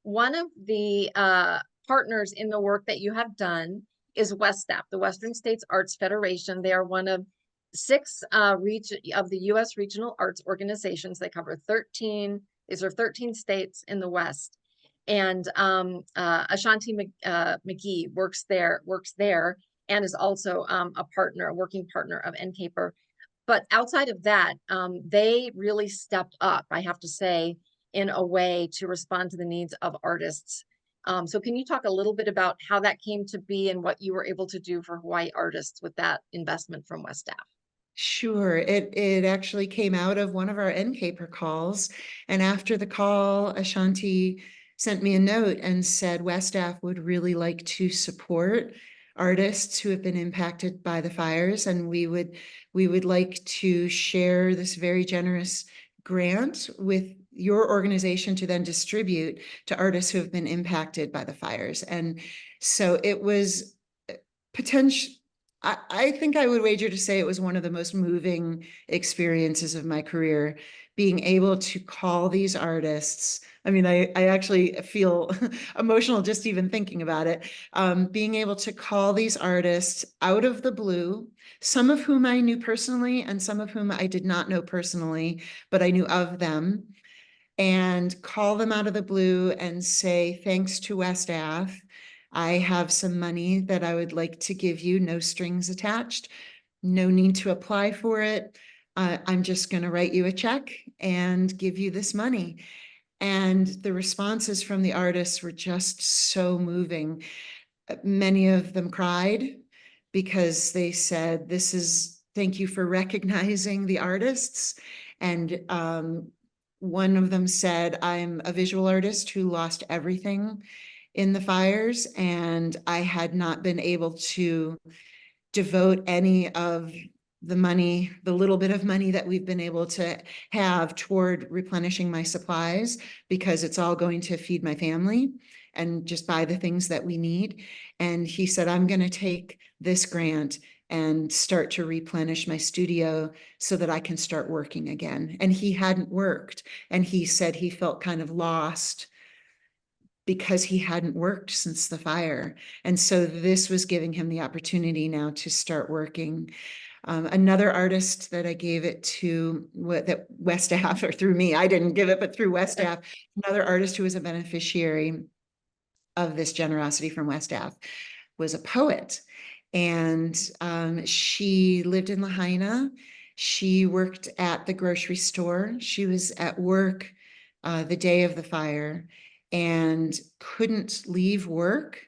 one of the partners in the work that you have done is WESTAF, the Western States Arts Federation. They are one of six of the U.S. regional arts organizations. They cover 13, these are 13 states in the West. And Ashanti McGee works there and is also a working partner of NCAPER. But outside of that, they really stepped up, I have to say, in a way to respond to the needs of artists. So can you talk a little bit about how that came to be and what you were able to do for Hawaii artists with that investment from WESTAF? Sure. It actually came out of one of our NCAPER calls. And after the call, Ashanti sent me a note and said WESTAF would really like to support artists who have been impacted by the fires. And we would like to share this very generous grant with your organization to then distribute to artists who have been impacted by the fires. And so it was potential. I think I would wager to say it was one of the most moving experiences of my career, being able to call these artists. I mean, I actually feel emotional just even thinking about it. Being able to call these artists out of the blue, some of whom I knew personally and some of whom I did not know personally, but I knew of them, and call them out of the blue and say, thanks to WESTAF, I have some money that I would like to give you, no strings attached, no need to apply for it. I'm just going to write you a check and give you this money. And the responses from the artists were just so moving. Many of them cried because they said, thank you for recognizing the artists. And one of them said, I'm a visual artist who lost everything in the fires, and I had not been able to devote any of the money, the little bit of money that we've been able to have toward replenishing my supplies, because it's all going to feed my family and just buy the things that we need. And he said, I'm going to take this grant and start to replenish my studio so that I can start working again. And he hadn't worked. And he said he felt kind of lost because he hadn't worked since the fire. And so this was giving him the opportunity now to start working. Another artist that I gave it to, that WESTAF, or through me, I didn't give it, but through WESTAF, another artist who was a beneficiary of this generosity from WESTAF was a poet. And she lived in Lahaina. She worked at the grocery store. She was at work the day of the fire and couldn't leave work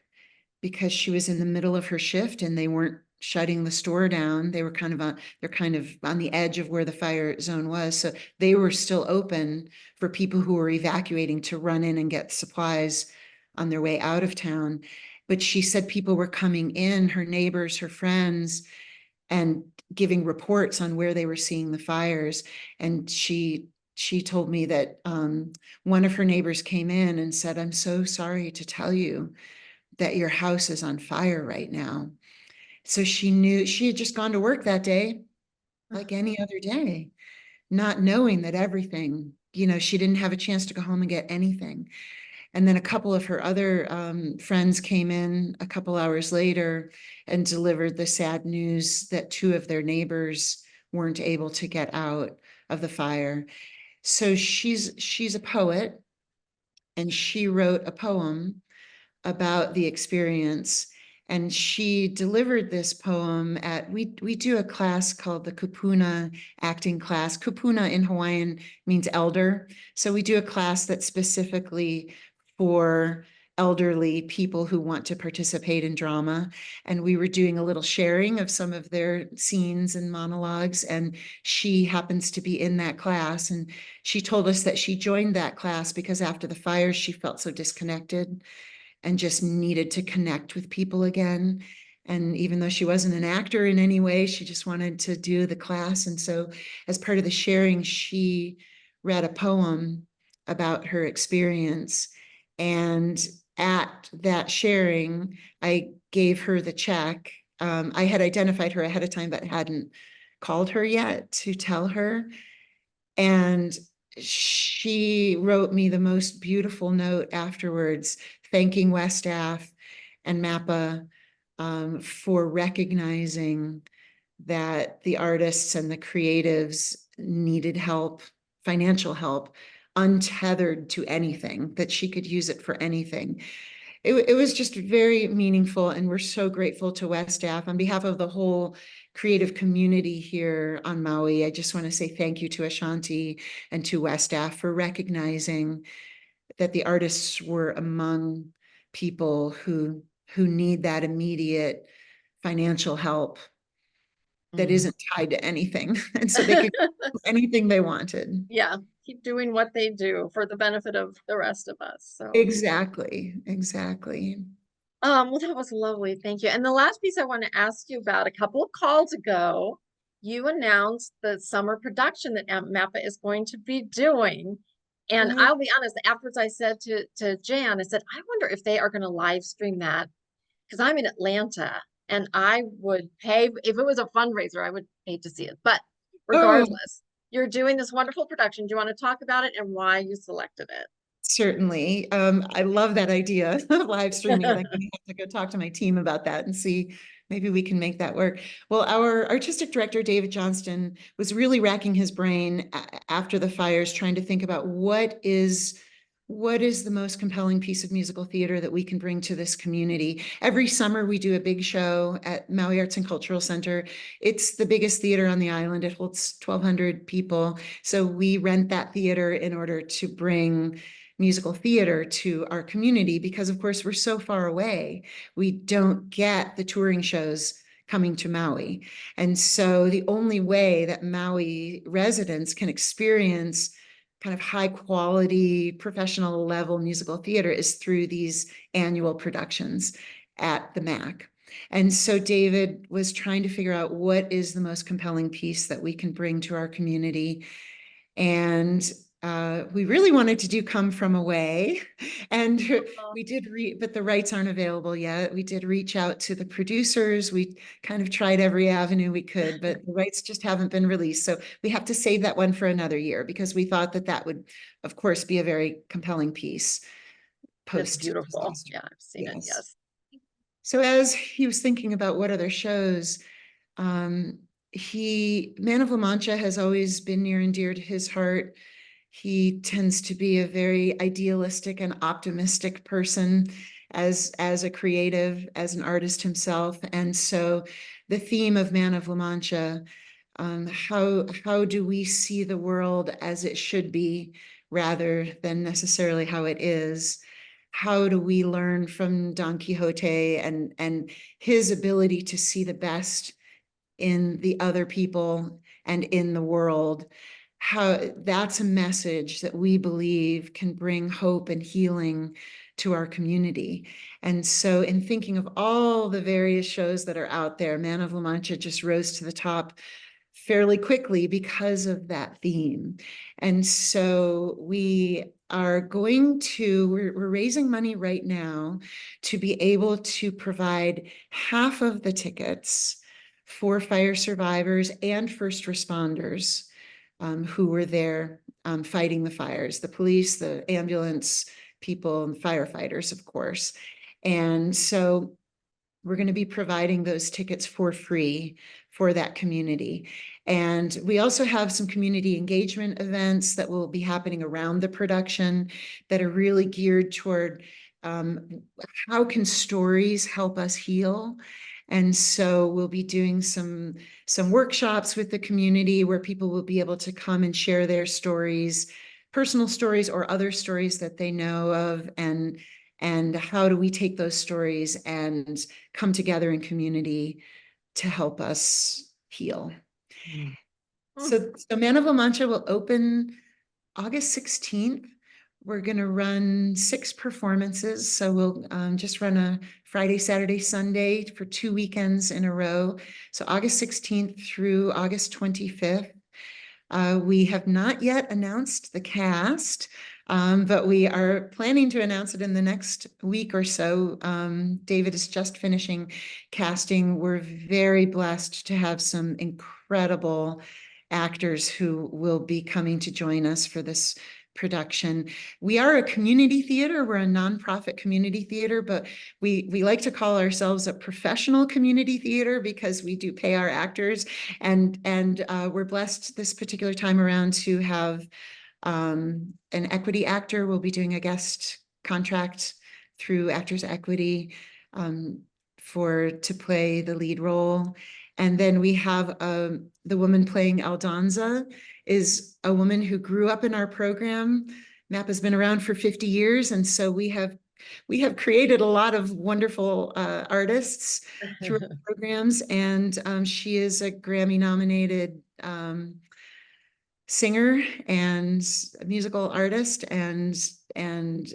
because she was in the middle of her shift and they weren't shutting the store down. They're kind of on the edge of where the fire zone was. So they were still open for people who were evacuating to run in and get supplies on their way out of town. But she said people were coming in, her neighbors, her friends, and giving reports on where they were seeing the fires. And she told me that one of her neighbors came in and said, I'm so sorry to tell you that your house is on fire right now. So she knew, she had just gone to work that day like any other day, not knowing that everything, she didn't have a chance to go home and get anything. And then a couple of her other friends came in a couple hours later and delivered the sad news that two of their neighbors weren't able to get out of the fire. So she's a poet, and she wrote a poem about the experience. And she delivered this poem we do a class called the Kupuna acting class. Kupuna in Hawaiian means elder. So we do a class that's specifically for elderly people who want to participate in drama. And we were doing a little sharing of some of their scenes and monologues. And she happens to be in that class. And she told us that she joined that class because after the fires, she felt so disconnected and just needed to connect with people again. And even though she wasn't an actor in any way, she just wanted to do the class. And so as part of the sharing, she read a poem about her experience. And at that sharing, I gave her the check. I had identified her ahead of time, but hadn't called her yet to tell her. And she wrote me the most beautiful note afterwards, thanking West Staff and MAPA for recognizing that the artists and the creatives needed help, financial help, untethered to anything, that she could use it for anything. It was just very meaningful, and we're so grateful to West Staff. On behalf of the whole creative community here on Maui, I just want to say thank you to Ashanti and to West Staff for recognizing that the artists were among people who need that immediate financial help that isn't tied to anything. And so they could do anything they wanted. Yeah, keep doing what they do for the benefit of the rest of us. So, Exactly, exactly. well, that was lovely. Thank you. And the last piece I want to ask you about, a couple of calls ago, you announced the summer production that MAPA is going to be doing. And Oh, I'll be honest, afterwards I said to Jan, I said, I wonder if they are going to live stream that, because I'm in Atlanta and I would pay, if it was a fundraiser, I would pay to see it. But oh, regardless, you're doing this wonderful production. Do you want to talk about it and why you selected certainly. I love that idea of live streaming it. I'm it? going to have to go talk to my team about that and see maybe we can make that work. Well, our artistic director, David Johnston, was really racking his brain after the fires, trying to think about what is the most compelling piece of musical theater that we can bring to this community. Every summer we do a big show at Maui Arts and Cultural Center. It's the biggest theater on the island. It holds 1,200 people. So we rent that theater in order to bring musical theater to our community, because of course we're so far away. We don't get the touring shows coming to Maui. And so the only way that Maui residents can experience kind of high quality professional level musical theater is through these annual productions at the MAC. And so David was trying to figure out what is the most compelling piece that we can bring to our community. And we really wanted to do Come From Away. And we did but the rights aren't available yet. We did reach out to the producers. We kind of tried every avenue we could, but the rights just haven't been released. So we have to save that one for another year, because we thought that that would, of course, be a very compelling piece It's post beautiful. disaster. Yeah, I've seen it. Yes. Yes. So as he was thinking about what other shows, um, Man of La Mancha has always been near and dear to his heart. He tends to be a very idealistic and optimistic person as a creative, as an artist himself. And so the theme of Man of La Mancha, how do we see the world as it should be rather than necessarily how it is? How do we learn from Don Quixote and his ability to see the best in the other people and in the world? How that's a message that we believe can bring hope and healing to our community. And so in thinking of all the various shows that are out there, Man of La Mancha just rose to the top fairly quickly because of that theme. And so we're raising money right now to be able to provide half of the tickets for fire survivors and first responders who were there fighting the fires, the police, the ambulance people, and firefighters, of course. And so we're going to be providing those tickets for free for that community. And we also have some community engagement events that will be happening around the production that are really geared toward how can stories help us heal. And so we'll be doing some workshops with the community where people will be able to come and share their stories, personal stories or other stories that they know of, and how do we take those stories and come together in community to help us heal. Mm. So Man of La Mancha will open August 16th. we're going to run 6 performances. So we'll just run a Friday, Saturday, Sunday for 2 weekends in a row. So August 16th through August 25th. We have not yet announced the cast, but we are planning to announce it in the next week or so. David is just finishing casting. We're very blessed to have some incredible actors who will be coming to join us for this production. We are a community theater. We're a nonprofit community theater, but we like to call ourselves a professional community theater because we do pay our actors, and we're blessed this particular time around to have an equity actor. Will be doing a guest contract through Actors Equity to play the lead role. And then we have the woman playing Aldonza is a woman who grew up in our program. MAP has been around for 50 years, and so we have created a lot of wonderful artists through our programs, and she is a Grammy-nominated singer and musical artist and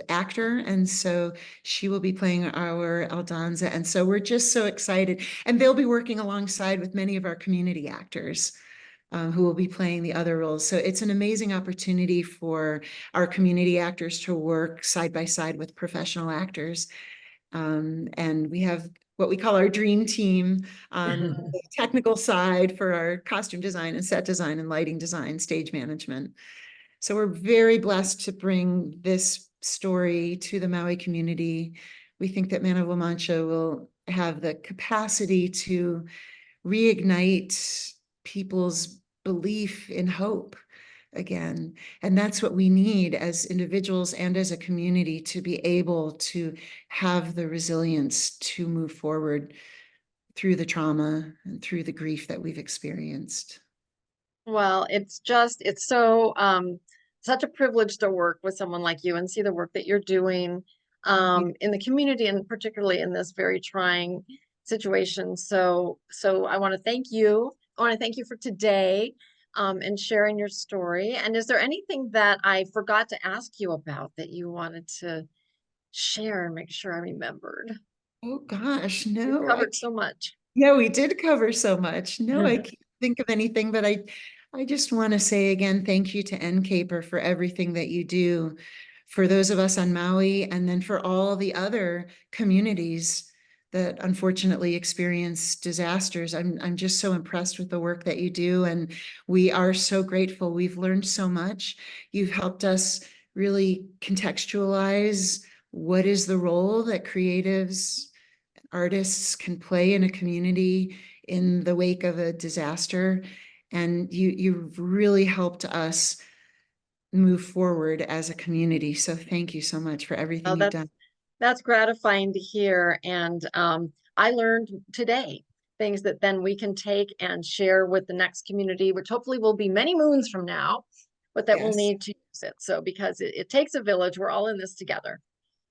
actor, and so she will be playing our Aldonza, and so we're just so excited. And they'll be working alongside with many of our community actors who will be playing the other roles. So it's an amazing opportunity for our community actors to work side by side with professional actors. And we have what we call our dream team on the technical side for our costume design and set design and lighting design, stage management. So we're very blessed to bring this story to the Maui community. We think that Man of La Mancha will have the capacity to reignite people's belief in hope again. And that's what we need as individuals and as a community, to be able to have the resilience to move forward through the trauma and through the grief that we've experienced. Well, it's so such a privilege to work with someone like you and see the work that you're doing in the community, and particularly in this very trying situation. So I want to thank you. I want to thank you for today and sharing your story. And is there anything that I forgot to ask you about that you wanted to share and make sure I remembered? Oh gosh, We no, covered so much. yeah, we did cover so much. No, I can't think of anything, but I just want to say again, thank you to NCAPER for everything that you do for those of us on Maui, and then for all the other communities that unfortunately experience disasters. I'm just so impressed with the work that you do, and we are so grateful. We've learned so much. You've helped us really contextualize what is the role that creatives, artists can play in a community in the wake of a disaster. And you've really helped us move forward as a community. So thank you so much for Oh, everything you've done. that's gratifying to hear. And I learned today things that then we can take and share with the next community, which hopefully will be many moons from now, but that will Yes, need to use it. So because it takes a village, we're all in this together.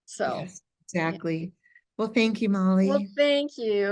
So yes, yeah. exactly. Well, thank you, Well, Mollie. thank you.